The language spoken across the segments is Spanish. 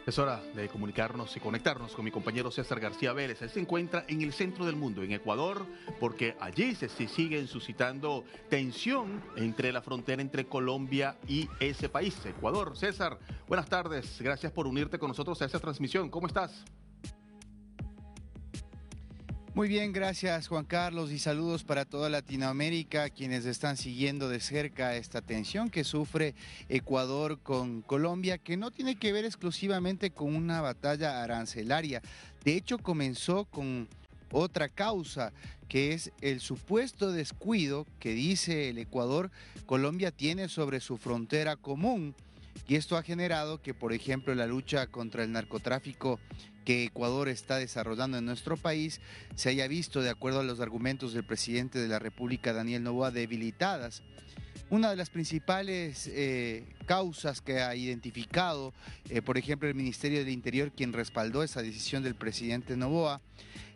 Es hora de comunicarnos y conectarnos con mi compañero César García Vélez. Él se encuentra en el centro del mundo, en Ecuador, porque allí se siguen suscitando tensión entre la frontera entre Colombia y ese país, Ecuador. César, buenas tardes. Gracias por unirte con nosotros a esta transmisión. ¿Cómo estás? Muy bien, gracias Juan Carlos y saludos para toda Latinoamérica, quienes están siguiendo de cerca esta tensión que sufre Ecuador con Colombia, que no tiene que ver exclusivamente con una batalla arancelaria. De hecho, comenzó con otra causa, que es el supuesto descuido que dice el Ecuador Colombia tiene sobre su frontera común. Y esto ha generado que, por ejemplo, la lucha contra el narcotráfico que Ecuador está desarrollando en nuestro país se haya visto, de acuerdo a los argumentos del presidente de la República, Daniel Noboa, debilitadas. Una de las principales causas que ha identificado, por ejemplo, el Ministerio del Interior, quien respaldó esa decisión del presidente Noboa,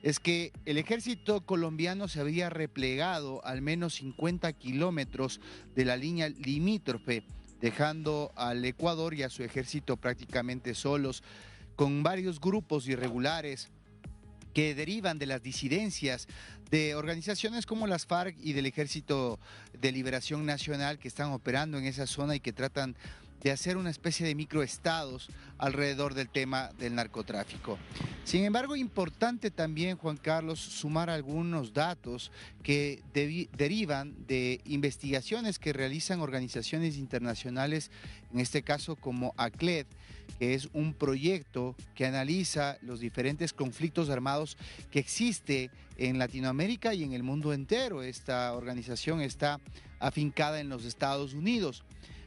es que el ejército colombiano se había replegado al menos 50 kilómetros de la línea limítrofe, dejando al Ecuador y a su ejército prácticamente solos, con varios grupos irregulares que derivan de las disidencias de organizaciones como las FARC y del Ejército de Liberación Nacional, que están operando en esa zona y que tratan de hacer una especie de microestados alrededor del tema del narcotráfico. Sin embargo, importante también, Juan Carlos, sumar algunos datos que derivan de investigaciones que realizan organizaciones internacionales, en este caso como ACLED, que es un proyecto que analiza los diferentes conflictos armados que existe en Latinoamérica y en el mundo entero. Esta organización está afincada en los Estados Unidos,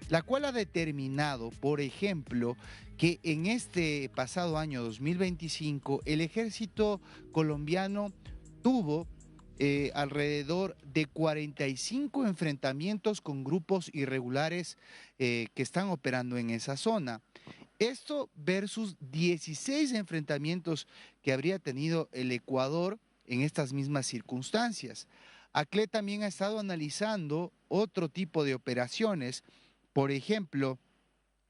la cual ha determinado, por ejemplo, que en este pasado año 2025 el ejército colombiano tuvo alrededor de 45 enfrentamientos con grupos irregulares que están operando en esa zona. Esto versus 16 enfrentamientos que habría tenido el Ecuador en estas mismas circunstancias. ACLE también ha estado analizando otro tipo de operaciones, por ejemplo,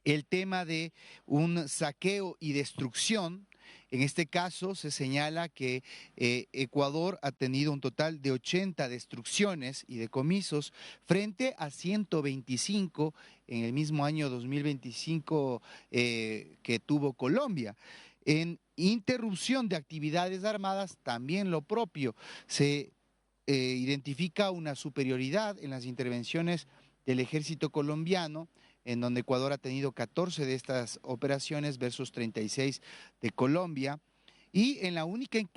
el tema de un saqueo y destrucción. En este caso se señala que Ecuador ha tenido un total de 80 destrucciones y decomisos frente a 125 en el mismo año 2025 que tuvo Colombia. En interrupción de actividades armadas, también lo propio. Se identifica una superioridad en las intervenciones del ejército colombiano, en donde Ecuador ha tenido 14 de estas operaciones versus 36 de Colombia. Y en la única en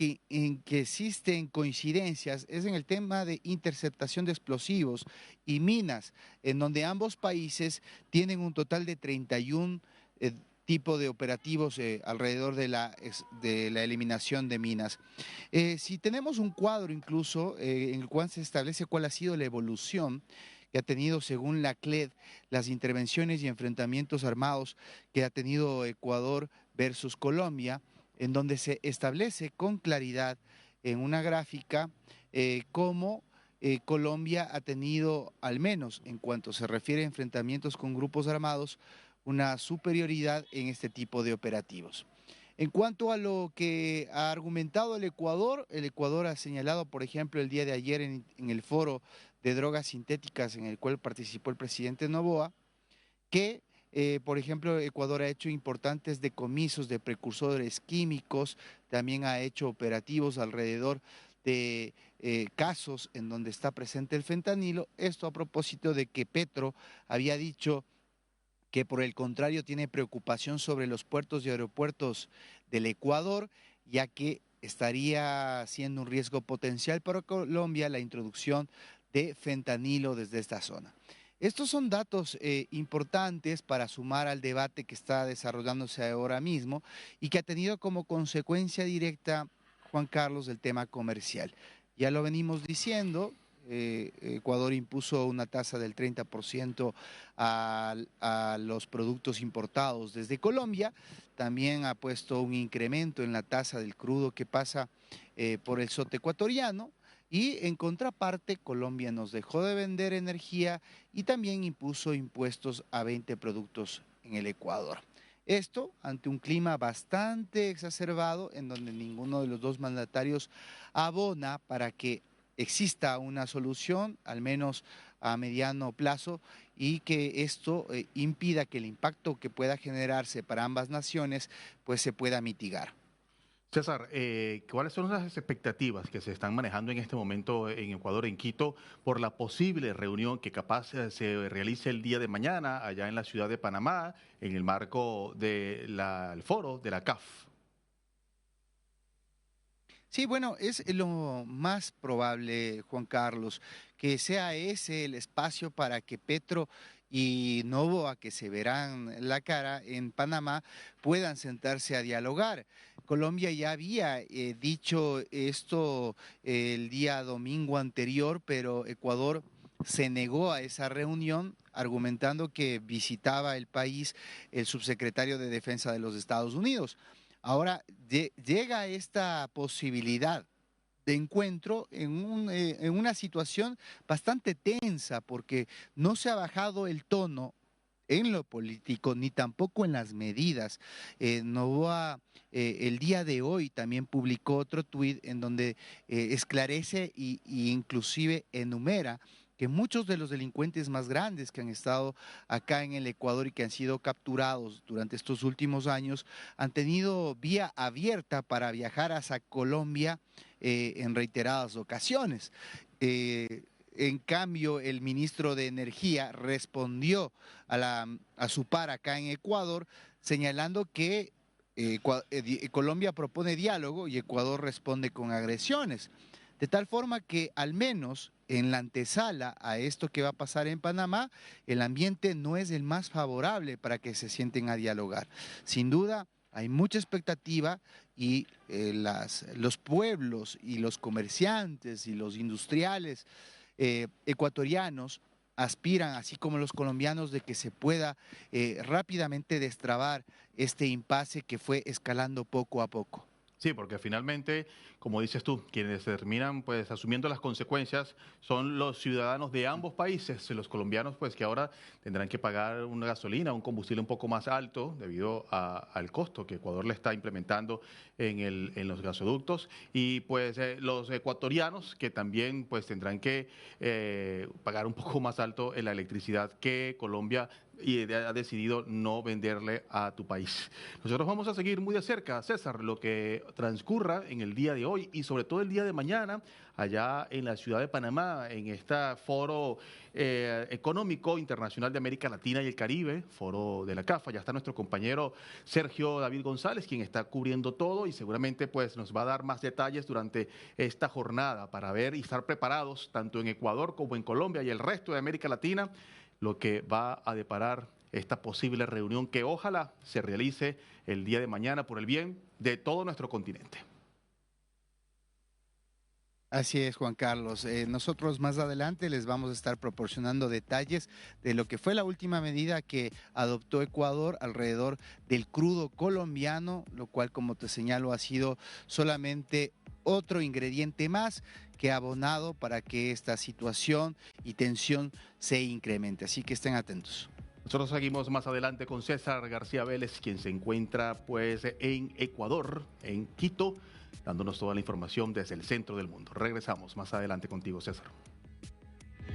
que existen coincidencias es en el tema de interceptación de explosivos y minas, en donde ambos países tienen un total de 31 tipo de operativos alrededor de la eliminación de minas. Si tenemos un cuadro incluso en el cual se establece cuál ha sido la evolución que ha tenido, según la CLED, las intervenciones y enfrentamientos armados que ha tenido Ecuador versus Colombia, en donde se establece con claridad en una gráfica cómo Colombia ha tenido, al menos en cuanto se refiere a enfrentamientos con grupos armados, una superioridad en este tipo de operativos. En cuanto a lo que ha argumentado el Ecuador ha señalado, por ejemplo, el día de ayer en el foro de drogas sintéticas en el cual participó el presidente Noboa, que, por ejemplo, Ecuador ha hecho importantes decomisos de precursores químicos, también ha hecho operativos alrededor de casos en donde está presente el fentanilo. Esto a propósito de que Petro había dicho que por el contrario tiene preocupación sobre los puertos y aeropuertos del Ecuador, ya que estaría siendo un riesgo potencial para Colombia la introducción de fentanilo desde esta zona. Estos son datos importantes para sumar al debate que está desarrollándose ahora mismo y que ha tenido como consecuencia directa, Juan Carlos, el tema comercial. Ya lo venimos diciendo. Ecuador impuso una tasa del 30% a los productos importados desde Colombia. También ha puesto un incremento en la tasa del crudo que pasa por el SOT ecuatoriano. Y en contraparte, Colombia nos dejó de vender energía y también impuso impuestos a 20 productos en el Ecuador. Esto ante un clima bastante exacerbado en donde ninguno de los dos mandatarios abona para que exista una solución, al menos a mediano plazo, y que esto impida que el impacto que pueda generarse para ambas naciones pues se pueda mitigar. César, ¿cuáles son las expectativas que se están manejando en este momento en Ecuador, en Quito, por la posible reunión que capaz se realice el día de mañana allá en la ciudad de Panamá, en el marco del foro de la CAF? Sí, bueno, es lo más probable, Juan Carlos, que sea ese el espacio para que Petro y Noboa, que se verán la cara en Panamá, puedan sentarse a dialogar. Colombia ya había dicho esto el día domingo anterior, pero Ecuador se negó a esa reunión, argumentando que visitaba el país el subsecretario de Defensa de los Estados Unidos. Ahora llega esta posibilidad de encuentro en una situación bastante tensa porque no se ha bajado el tono en lo político ni tampoco en las medidas. Novoa el día de hoy también publicó otro tuit en donde esclarece y inclusive enumera que muchos de los delincuentes más grandes que han estado acá en el Ecuador y que han sido capturados durante estos últimos años han tenido vía abierta para viajar hacia Colombia en reiteradas ocasiones. En cambio, el ministro de Energía respondió a su par acá en Ecuador, señalando que Colombia propone diálogo y Ecuador responde con agresiones. De tal forma que al menos en la antesala a esto que va a pasar en Panamá, el ambiente no es el más favorable para que se sienten a dialogar. Sin duda, hay mucha expectativa y los pueblos y los comerciantes y los industriales ecuatorianos aspiran, así como los colombianos, de que se pueda rápidamente destrabar este impasse que fue escalando poco a poco. Sí, porque finalmente, como dices tú, quienes terminan pues asumiendo las consecuencias son los ciudadanos de ambos países, los colombianos pues que ahora tendrán que pagar una gasolina, un combustible un poco más alto debido al costo que Ecuador le está implementando en los gasoductos, y pues los ecuatorianos que también pues tendrán que pagar un poco más alto en la electricidad que Colombia y ha decidido no venderle a tu país. Nosotros vamos a seguir muy de cerca, César, lo que transcurra en el día de hoy y sobre todo el día de mañana allá en la ciudad de Panamá, en este foro económico internacional de América Latina y el Caribe, foro de la CAF. Ya está nuestro compañero Sergio David González, quien está cubriendo todo y seguramente pues nos va a dar más detalles durante esta jornada para ver y estar preparados tanto en Ecuador como en Colombia y el resto de América Latina lo que va a deparar esta posible reunión que ojalá se realice el día de mañana por el bien de todo nuestro continente. Así es, Juan Carlos. Nosotros más adelante les vamos a estar proporcionando detalles de lo que fue la última medida que adoptó Ecuador alrededor del crudo colombiano, lo cual, como te señalo, ha sido solamente otro ingrediente más que ha abonado para que esta situación y tensión se incremente. Así que estén atentos. Nosotros seguimos más adelante con César García Vélez, quien se encuentra pues en Ecuador, en Quito, dándonos toda la información desde el centro del mundo. Regresamos más adelante contigo, César.